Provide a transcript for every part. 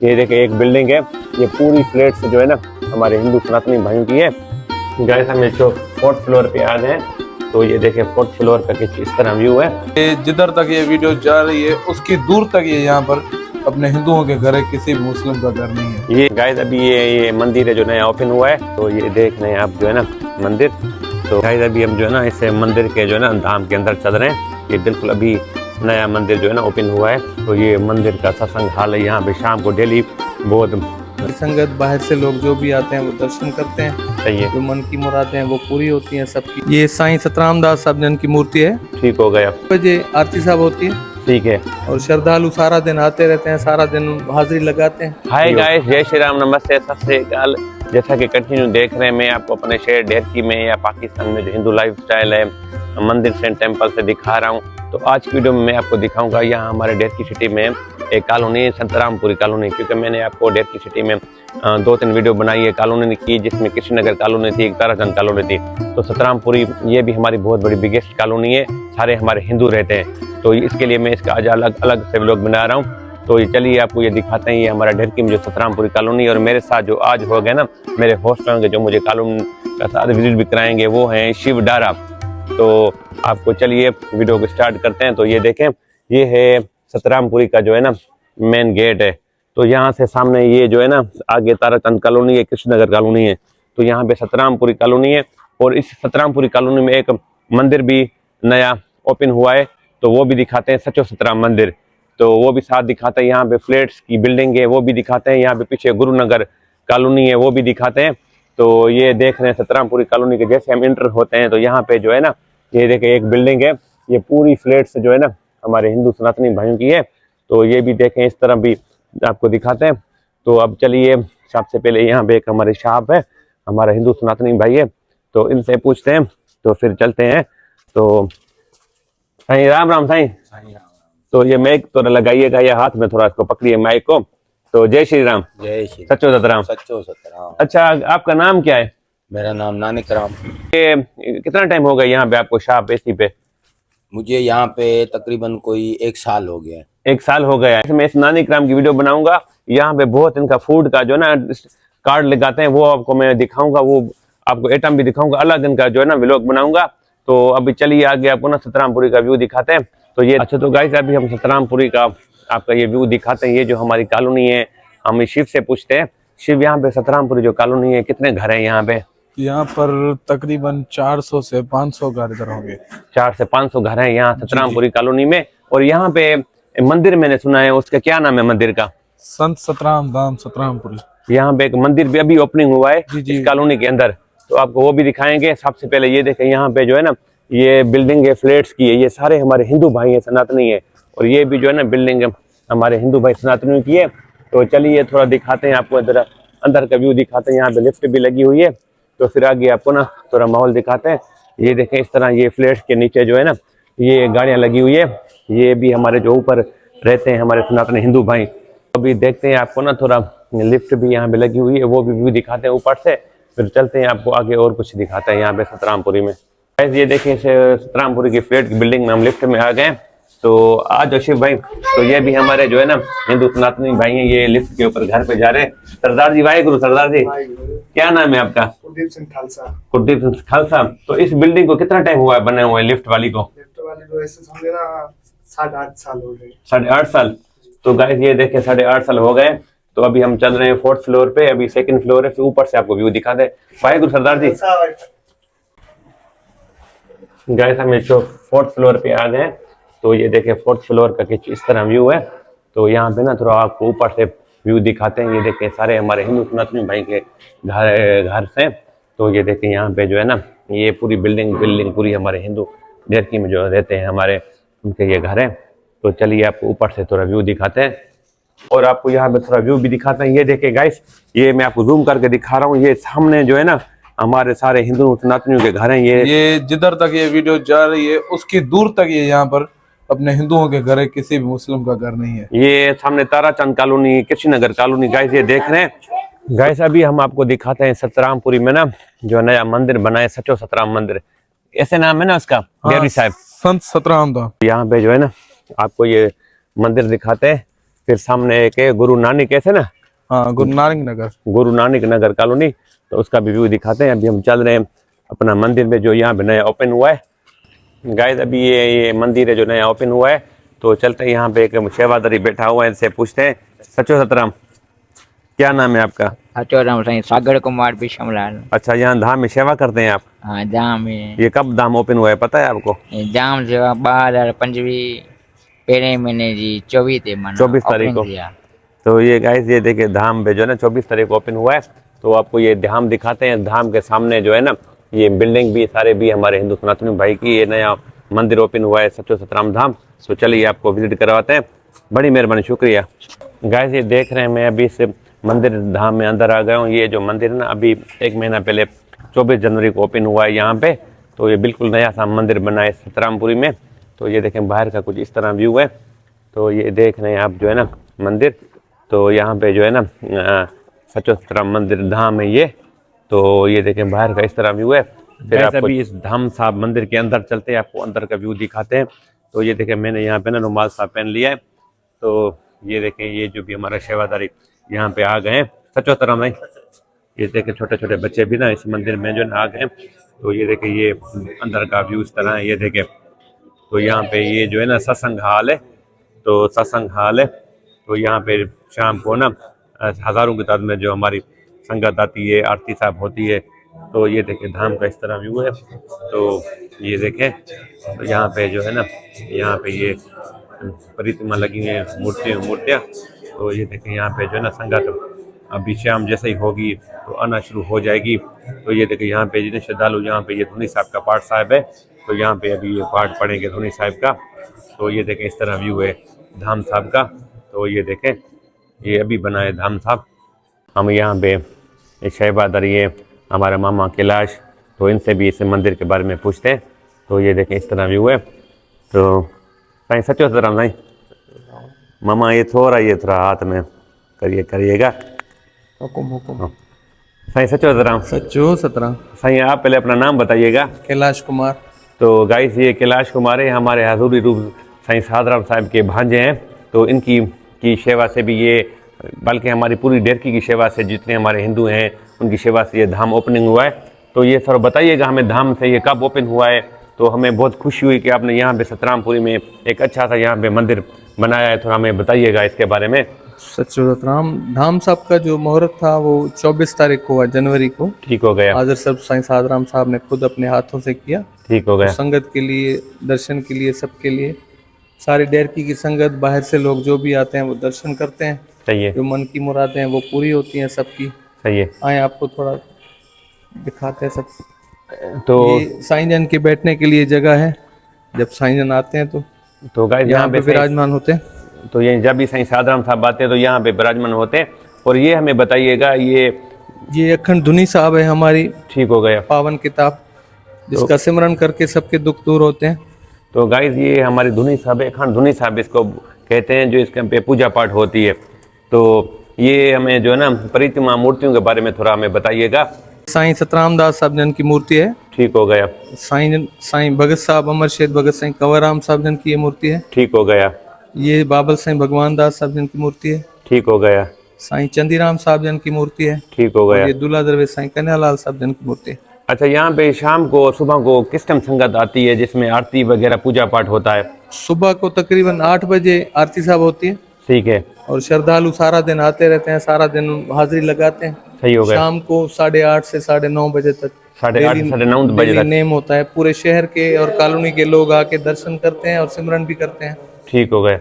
ये देखिए एक बिल्डिंग है, ये पूरी फ्लैट से जो है ना हमारे हिंदू सनातनी भाइयों की है। गाइस हम जो 4th फ्लोर पे आ गए हैं, तो ये देखिए 4th फ्लोर का कुछ इस तरह व्यू है। जिधर तक ये वीडियो जा रही है उसकी दूर तक ये यहाँ पर अपने हिंदुओं के घर है, किसी भी मुस्लिम का घर नहीं है। ये गाइस अभी ये मंदिर है जो नया ओपन हुआ है, तो ये देख रहे हैं आप जो है ना मंदिर। तो गाइस अभी हम जो है ना इस मंदिर के जो है ना धाम के अंदर चल रहे हैं। ये बिल्कुल अभी नया मंदिर जो है ना ओपन हुआ है, तो ये मंदिर का सत्संग हाल है। यहाँ पे शाम को डेली बहुत संगत बाहर से लोग जो भी आते हैं वो दर्शन करते हैं, सही है, जो मन की मुरादें हैं वो पूरी होती हैं सबकी। ये साईं सतराम दास साहब जन की मूर्ति है। ठीक हो गया, बजे आरती साहब होती है, ठीक है। और श्रद्धालु सारा दिन आते रहते हैं, सारा दिन हाजिरी लगाते हैं। हाय गाइस, जय श्री राम, नमस्ते, सत श्री अकाल। जैसा कि कंटिन्यू देख रहे हैं, मैं आपको अपने शहर ढेरकी में या पाकिस्तान में जो हिंदू लाइफस्टाइल है मंदिर से टेम्पल से दिखा रहा हूँ। तो आज की वीडियो में मैं आपको दिखाऊंगा यहाँ हमारे ढेरकी सिटी में एक कॉलोनी, संतरामपुरी कॉलोनी। क्योंकि मैंने आपको ढेरकी सिटी में 2-3 वीडियो बनाई है कॉलोनी की, जिसमें कृष्णनगर कॉलोनी थी, एक ताराचंद कॉलोनी थी। तो संतरामपुरी ये भी हमारी बहुत बड़ी बिगेस्ट कॉलोनी है, सारे हमारे हिंदू रहते हैं। तो इसके लिए मैं इसका आज अलग अलग से व्लॉग बना रहा हूँ। तो ये चलिए आपको ये दिखाते हैं, ये हमारा ढेरकी में जो संतरामपुरी कॉलोनी। और मेरे साथ जो आज हो गए ना मेरे होस्ट होंगे जो मुझे कॉलोनी का साथ विजिट भी कराएंगे, वो हैं शिव डारा। तो आपको चलिए वीडियो को स्टार्ट करते हैं। तो ये देखें, ये है संतरामपुरी का जो है ना मेन गेट है। तो यहाँ से सामने ये जो है ना आगे ताराचंद कॉलोनी है, कृष्णनगर कॉलोनी है। तो यहाँ पे संतरामपुरी कॉलोनी है, और इस संतरामपुरी कॉलोनी में एक मंदिर भी नया ओपन हुआ है, तो वो भी दिखाते हैं, सचो सतराम मंदिर। तो वो भी साथ दिखाते हैं। यहाँ पे फ्लैट्स की बिल्डिंग है वो भी दिखाते हैं। यहाँ पे पीछे गुरुनगर कॉलोनी है वो भी दिखाते हैं। तो ये देख रहे हैं संतरामपुरी कॉलोनी के जैसे हम इंटर होते हैं, तो यहाँ पे जो है ना ये देखिए एक बिल्डिंग है, ये पूरी फ्लैट्स जो है ना हमारे हिंदू सनातनी भाइयों की है। तो ये भी देखें, इस तरह भी आपको दिखाते हैं। तो अब चलिए सबसे पहले यहाँ पे एक हमारे साहब है, हमारा हिंदू सनातनी भाई है, तो इनसे पूछते हैं, तो फिर चलते हैं। तो साईं राम राम साईं। तो ये माइक थोड़ा लगाइएगा, ये हाथ में थोड़ा इसको पकड़िए माइक को। तो जय श्री राम। जय श्री सच्चो सतराम। सच्चो सतराम। अच्छा, आपका नाम क्या है? मेरा नाम नानक राम। ये कितना टाइम हो गया यहाँ पे आपको शाह एसी पे? मुझे यहाँ पे तकरीबन कोई 1 साल हो गया है। 1 साल हो गया है। मैं इस नानक राम की वीडियो बनाऊंगा। यहाँ पे बहुत इनका फूड का जो ना कार्ड लगाते हैं, वो आपको मैं दिखाऊंगा, वो आपको आइटम भी दिखाऊंगा, अलग इनका जो है ना व्लॉग बनाऊंगा। तो अभी चलिए आगे आपको ना संतरामपुरी का व्यू दिखाते हैं। तो ये अच्छा, तो गाइस अभी हम संतरामपुरी का आपका ये व्यू दिखाते हैं। ये जो हमारी कॉलोनी है, हम शिव से पूछते हैं, शिव यहाँ पे संतरामपुरी जो कॉलोनी है कितने घर हैं यहाँ पे? यहाँ पर तकरीबन 400 से 500 घर इधर होंगे। 400 से 500 घर हैं यहाँ संतरामपुरी कॉलोनी में। और यहाँ पे मंदिर मैंने सुना है, उसका क्या नाम है मंदिर का? संत सतराम धाम सतरामपुरी। यहाँ पे एक मंदिर भी अभी ओपनिंग हुआ है जी। इस कॉलोनी के अंदर, तो आपको वो भी दिखाएंगे। सबसे पहले ये देखें, यहाँ पे जो है ना ये बिल्डिंग है फ्लैट्स की है, ये सारे हमारे हिंदू भाई हैं, सनातनी है। और ये भी जो है ना बिल्डिंग हमारे हिंदू भाई सनातनी की है। तो चलिए थोड़ा दिखाते हैं आपको, इधर अंदर का व्यू दिखाते हैं। यहाँ पे लिफ्ट भी लगी हुई है, तो फिर आगे आपको ना थोड़ा माहौल दिखाते हैं। ये देखें, इस तरह ये फ्लैट्स के नीचे जो है ना ये गाड़ियाँ लगी हुई है। ये भी हमारे जो ऊपर रहते हैं हमारे सनातनी हिंदू भाई। अभी देखते हैं आपको ना थोड़ा लिफ्ट भी यहाँ पे लगी हुई है, वो भी व्यू दिखाते हैं ऊपर से। फिर चलते हैं आपको आगे और कुछ दिखाते हैं यहाँ पे संतरामपुरी में। ये देखिए संतरामपुरी की फ्लैट की बिल्डिंग में हम लिफ्ट में आ गए। तो आज शिव भाई, तो ये भी हमारे जो है ना हिंदू सनातनी भाई हैं, ये लिफ्ट के ऊपर घर पे जा रहे हैं। सरदार जी, वाहेगुरु। सरदार जी, क्या नाम है आपका? कुलदीप सिंह खालसा। कुलदीप सिंह खालसा। तो इस बिल्डिंग को कितना टाइम हुआ है बने हुए लिफ्ट वाली को? लिफ्ट वाली को ऐसे समझे ना 8.5 साल हो गए। 8.5 साल। तो गाइस ये देखें 8.5 साल हो गए। तो अभी हम चल रहे हैं 4th फ्लोर पे, अभी 2nd फ्लोर है, फिर ऊपर से आपको व्यू दिखा दे। वाहेगुरु सरदार जी। गाइस हम 4th फ्लोर पे आ गए। तो ये देखें 4th फ्लोर का कुछ इस तरह व्यू है। तो यहाँ पे ना थोड़ा आपको ऊपर से व्यू दिखाते हैं। ये देखें सारे हमारे हिंदू सनातनी भाई के घर से। तो ये देखें यहाँ पे जो है ना ये पूरी बिल्डिंग पूरी हमारे हिंदू ढेरकी में जो रहते हैं हमारे, उनके ये घर है। तो चलिए आपको ऊपर से थोड़ा व्यू दिखाते हैं, और आपको यहाँ पे थोड़ा व्यू भी दिखाते हैं। ये देखें गाइस, ये मैं आपको जूम करके दिखा रहा हूँ, ये सामने जो है ना हमारे सारे हिंदू सनातनियों के घर हैं। ये जिधर तक ये वीडियो जा रही है उसकी दूर तक ये यहाँ पर अपने हिंदुओं के घर है, किसी भी मुस्लिम का घर नहीं है। ये सामने Tarachand colony, Krishnanagar colony guys ये देख रहे हैं। गाइस अभी हम आपको दिखाते हैं संतरामपुरी में ना जो नया मंदिर बना है, सचो सतराम मंदिर, ऐसे नाम है ना उसका, डेयरी साहब संत सतराम धाम। यहाँ पे जो है ना आपको ये मंदिर दिखाते हैं। फिर सामने एक है गुरु नानक कैसे ना, हाँ, गुरु नानक नगर। गुरु नानक नगर कॉलोनी। तो उसका भी व्यू दिखाते हैं। अभी हम चल रहे हैं अपना मंदिर में जो यहाँ पे नया ओपन हुआ है गाइस। अभी ये मंदिर है जो नया ओपन हुआ है। तो चलते हैं, यहाँ पे एक सेवादारी बैठा हुआ है, इनसे पूछते हैं। सचो सतराम, क्या नाम है आपका? राम साईं सागर कुमार बिशमलाल। अच्छा, यहाँ धाम में सेवा करते हैं आप? हाँ, जाम में। ये कब धाम ओपन हुआ है पता है आपको? जाम सेवा 2025 पहिरें महीने जी 24 ते माना 24 तारीख को। तो ये गाइस ये देखिए धाम पे जो है ना 24 तारीख को ओपन हुआ है। तो आपको ये धाम दिखाते हैं। धाम के सामने जो है ना ये बिल्डिंग भी सारे भी हमारे हिंदू सनातनी भाई की, ये नया मंदिर ओपन हुआ है सचो सतराम धाम। तो चलिए आपको विजिट करवाते हैं। बड़ी मेहरबानी, शुक्रिया। गाइस ये देख रहे हैं, मैं अभी इस मंदिर धाम में अंदर आ गया हूँ। ये जो मंदिर है ना अभी 1 महीना पहले 24 जनवरी को ओपन हुआ है यहाँ पे। तो ये बिल्कुल नया सा मंदिर बना है सतरामपुरी में। तो ये देखें बाहर का कुछ इस तरह व्यू है। तो ये देख रहे हैं आप जो है ना मंदिर। तो यहाँ पे जो है ना सचो सतराम मंदिर धाम है ये। तो ये देखें बाहर का इस तरह व्यू है। फिर आप अभी इस धाम साहब मंदिर के अंदर चलते हैं, आपको अंदर का व्यू दिखाते हैं। तो ये देखें मैंने यहाँ पे ना रुमाल साहब पहन लिया है। तो ये देखें ये जो भी हमारा सेवादारी यहाँ पे आ गए हैं सचो सतराम भाई। ये देखें छोटे छोटे बच्चे भी ना इस मंदिर में जो है ना आ गए। तो ये देखें ये अंदर का व्यू इस तरह है। ये देखें तो यहाँ पे ये जो है ना सत्संग हाल है। तो सत्संग हाल है। तो यहाँ पे शाम को ना हज़ारों की तादाद में जो हमारी संगत आती है, आरती साहब होती है। तो ये देखें धाम का इस तरह व्यू है। तो ये देखें तो यहाँ पे जो है ना यहाँ पे ये प्रतिमा लगी हुई है, मूर्तियाँ। तो ये देखें यहाँ पे जो है ना संगत अभी शाम जैसे ही होगी तो आना शुरू हो जाएगी। तो ये देखें यहाँ पे जितने श्रद्धालु, यहाँ पे ये धुनी साहब का पाठ साहब है। तो यहाँ पे अभी ये पाठ पढ़ेंगे धुनी साहब का। तो ये देखें इस तरह व्यू है धाम साहब का। तो ये देखें ये अभी बना है धाम साहब। हम यहाँ पे शहबादारी है हमारे मामा कैलाश। तो इनसे भी इस मंदिर के बारे में पूछते हैं। तो ये देखें इस तरह व्यू है। तो साईं सचो सतराम साईं। मामा ये थोड़ा हाथ में करिएगा। हुकुम हुकुम। साईं सचो सतराम। सचो सतराम। साईं आप पहले अपना नाम बताइएगा। कैलाश कुमार। तो गाइस ये कैलाश कुमार है, हमारे हजूरी रूप साईं सादराम साहब के भांजे हैं। तो इनकी सेवा से भी ये, बल्कि हमारी पूरी डेरकी की सेवा से जितने हमारे हिंदू हैं उनकी सेवा से ये धाम ओपनिंग हुआ है। तो ये सर बताइएगा हमें धाम से ये कब ओपन हुआ है। तो हमें बहुत खुशी हुई कि आपने यहाँ पे सतरामपुरी में एक अच्छा सा यहाँ पे मंदिर बनाया है। थोड़ा हमें बताइएगा इसके बारे में। सचो सतराम धाम साहब का जो मुहूर्त था वो 24 तारीख को हुआ, जनवरी को। ठीक हो गया। हाजिर सब साईं सादराम साहब ने खुद अपने हाथों से किया। ठीक हो गया। तो संगत के लिए, दर्शन के लिए, सबके लिए, सारी डेरकी की संगत, बाहर से लोग जो भी आते हैं वो दर्शन करते हैं। सही है। जो मन की मुरादें हैं वो पूरी होती हैं सबकी। सही है। आए आपको थोड़ा दिखाते हैं सब। तो ये साईं जन के बैठने के लिए जगह है। जब साईं जन आते हैं तो गाइस यहाँ पे विराजमान होते हैं। तो ये जब भी साईं सादराम साहब आते हैं तो यहाँ पे विराजमान होते हैं। और ये हमें बताइएगा ये अखंड धुनी साहब है हमारी। ठीक हो गया। पावन किताब जिसका सिमरन करके सबके दुख दूर होते हैं। तो गाइस ये हमारी धुनी साहब है, अखंड धुनी साहब इसको कहते हैं, जो इसके पे पूजा पाठ होती है। तो ये हमें जो है ना प्रतिमा मूर्तियों के बारे में थोड़ा हमें बताइएगा। साईं सतराम दास साहब जन की मूर्ति है। ठीक हो गया। साईं भगत साहब अमर शहीद भगत साईं कंवरराम साहब जन की ये मूर्ति है। ठीक हो गया। ये बाबल साईं भगवान दास साहब जन की मूर्ति है। ठीक हो गया। साईं चंदीराम साहब जन की मूर्ति है। ठीक हो गया। ये दूल्हा दरवेश साईं कन्हैयालाल साहब जन की मूर्ति है। अच्छा, यहाँ पे शाम को और सुबह को किस टाइम संगत आती है जिसमें आरती वगैरह पूजा पाठ होता है? सुबह को तकरीबन 8 बजे आरती साहब होती है। ठीक है। और श्रद्धालु सारा दिन आते रहते हैं, सारा दिन हाजिरी लगाते हैं। सही हो गया। शाम को 8:30 से 9:30 बजे तक 8:30 से 9:30 बजे तक नेम होता है। पूरे शहर के और कॉलोनी के लोग आके दर्शन करते हैं और सिमरन भी करते हैं। ठीक हो गए।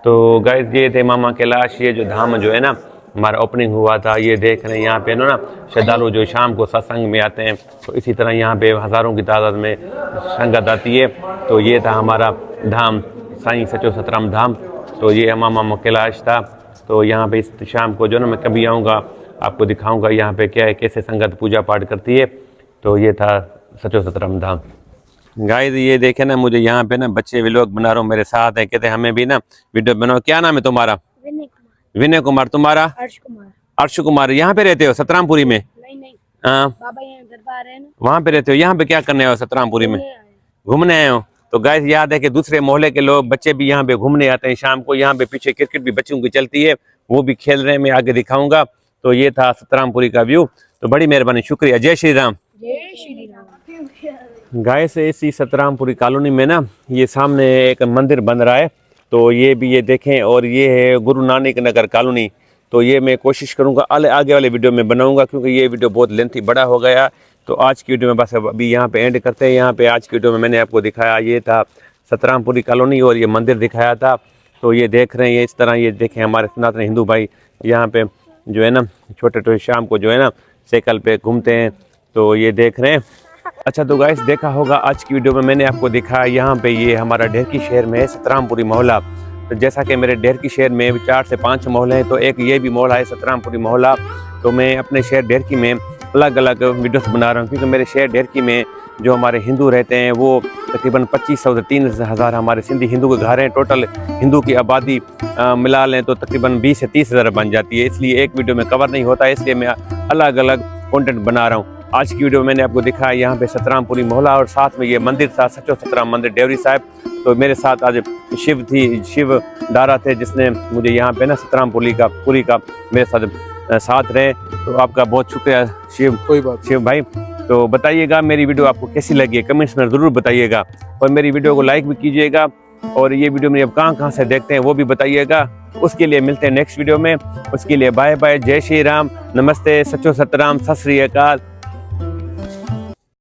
तो गाइस ये थे मामा कैलाश। ये जो धाम जो है ना हमारा ओपनिंग हुआ था, ये देख रहे हैं यहाँ पे ना श्रद्धालु जो शाम को सत्संग में आते हैं। तो इसी तरह यहाँ पे हज़ारों की तादाद में संगत आती है। तो ये था हमारा धाम साईं सचो सतराम धाम। तो ये हमारा मामा कैलाश था। तो यहाँ पे इस शाम को जो ना मैं कभी आऊँगा आपको दिखाऊँगा यहाँ पे क्या है, कैसे संगत पूजा पाठ करती है। तो ये था सचो सतराम धाम। गाइस ये देखे ना, मुझे यहाँ पे ना बच्चे व्लॉग बना रहा हूँ, मेरे साथ है, कहते हैं हमें भी ना वीडियो बनाओ। क्या नाम है तुम्हारा? विनय कुमार। तुम्हारा? अर्श कुमार। अर्श कुमार। यहाँ पे रहते हो सतरामपुरी में? नहीं। हाँ, बाबा यहाँ दरबार है ना, वहाँ पे रहते हो। यहाँ पे क्या करने हो सतरामपुरी में? घूमने आए हो। तो गाइस याद है कि दूसरे मोहल्ले के लोग बच्चे भी यहाँ पे घूमने आते हैं शाम को। यहाँ पे पीछे क्रिकेट भी बच्चों की चलती है, वो भी खेल रहे हैं, मैं आगे दिखाऊंगा। तो ये था सतरामपुरी का व्यू। तो बड़ी मेहरबानी, शुक्रिया। जय श्री राम। गाइस इसी सतरामपुरी कॉलोनी में ना ये सामने एक मंदिर बन रहा है, तो ये भी ये देखें। और ये है गुरु नानक नगर कॉलोनी। तो ये मैं कोशिश करूँगा आगे वाले वीडियो में बनाऊँगा, क्योंकि ये वीडियो बहुत लेंथी बड़ा हो गया। तो आज की वीडियो में बस अभी यहाँ पे एंड करते हैं। यहाँ पे आज की वीडियो में मैंने आपको दिखाया, ये था सतरामपुरी कॉलोनी और ये मंदिर दिखाया था। तो ये देख रहे हैं इस तरह, ये देखें हमारे सनातन हिंदू भाई यहाँ पे जो है ना छोटे छोटे शाम को जो है ना साइकिल पे घूमते हैं। तो ये देख रहे हैं। अच्छा तो गाइस देखा होगा आज की वीडियो में मैंने आपको दिखाया यहाँ पे ये हमारा ढेरकी शहर में है सतरामपुरी मोहल्ला। तो जैसा कि मेरे ढेरकी शहर में 4 से 5 मोहल्ले हैं, तो एक ये भी मोहल्ला है सतरामपुरी मोहल्ला। तो मैं अपने शहर ढेरकी में अलग अलग वीडियोस बना रहा हूँ, क्योंकि मेरे शहर ढेरकी में जो हमारे हिंदू रहते हैं वो तकरीबन 2500 से 3000 हमारे सिंधी हिंदू के घर हैं। टोटल हिंदू की आबादी मिला लें तो तकरीबन 20 से 30,000 बन जाती है। इसलिए एक वीडियो में कवर नहीं होता है, इसलिए मैं अलग अलग कंटेंट बना रहा हूँ। आज की वीडियो में मैंने आपको दिखाया यहाँ पे सतरामपुरी मोहल्ला और साथ में ये मंदिर था सचो सतराम मंदिर डेवरी साहब। तो मेरे साथ आज शिव दारा थे, जिसने मुझे यहाँ पे ना सतरामपुरी का मेरे साथ रहे। तो आपका बहुत शुक्रिया शिव भाई। तो बताइएगा मेरी वीडियो आपको कैसी लगी है, कमेंट्स में ज़रूर बताइएगा। और मेरी वीडियो को लाइक भी कीजिएगा, और ये वीडियो मेरी आप कहाँ से देखते हैं वो भी बताइएगा। उसके लिए मिलते हैं नेक्स्ट वीडियो में। उसके लिए बाय बाय, जय श्री राम, नमस्ते, सचो सतराम, सत श्री अकाल।